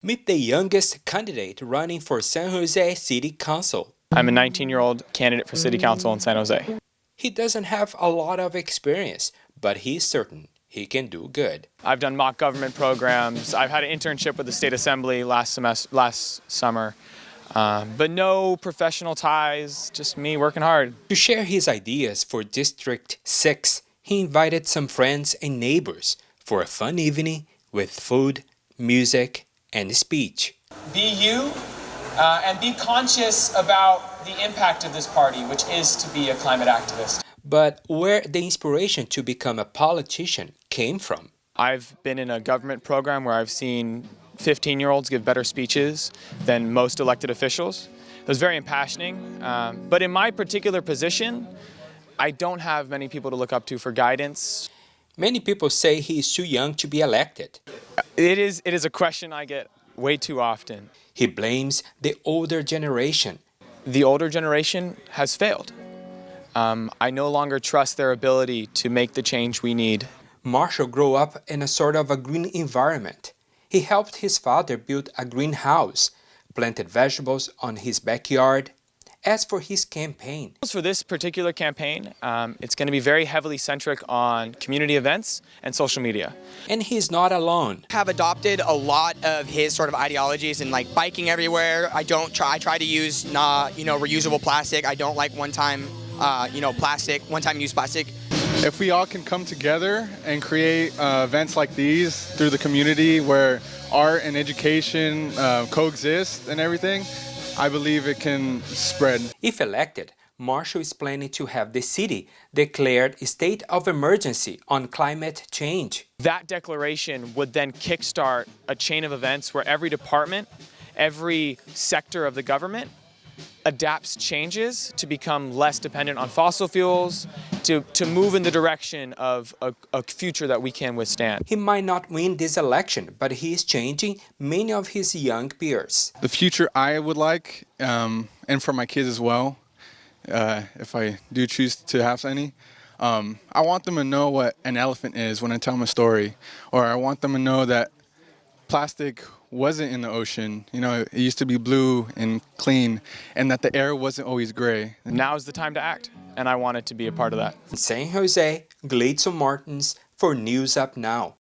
Meet the youngest candidate running for San Jose City Council. I'm a 19-year-old candidate for City Council in San Jose. He doesn't have a lot of experience, but he's certain he can do good. I've done mock government programs. I've had an internship with the State Assembly last summer, but no professional ties, just me working hard. To share his ideas for District 6, he invited some friends and neighbors for a fun evening with food, music, and speech. Be you and be conscious about the impact of this party, which is to be a climate activist. But where the inspiration to become a politician came from? I've been in a government program where I've seen 15-year-olds give better speeches than most elected officials. It was very impassioning, but in my particular position, I don't have many people to look up to for guidance. Many people say he is too young to be elected. It is a question I get way too often. He blames the older generation. The older generation has failed. I no longer trust their ability to make the change we need. Marshall grew up in a sort of a green environment. He helped his father build a greenhouse, planted vegetables on his backyard. As for his campaign, For this particular campaign, it's going to be very heavily centric on community events and social media. and he's not alone. Have adopted a lot of his sort of ideologies and like biking everywhere. I try to use reusable plastic. I don't like one-time use plastic. If we all can come together and create events like these through the community where art and education coexist and everything, I believe it can spread. If elected, Marshall is planning to have the city declared a state of emergency on climate change. That declaration would then kickstart a chain of events where every department, every sector of the government adapts changes to become less dependent on fossil fuels, to move in the direction of a future that we can withstand. He might not win this election, but he is changing many of his young peers. The future I would like, and for my kids as well, if I do choose to have any, I want them to know what an elephant is when I tell them a story, or I want them to know that plastic wasn't in the ocean. You know, it used to be blue and clean, and that the air wasn't always gray. Now is the time to act, and I wanted to be a part of that. In San Jose, Gleidson Martins for News Up Now.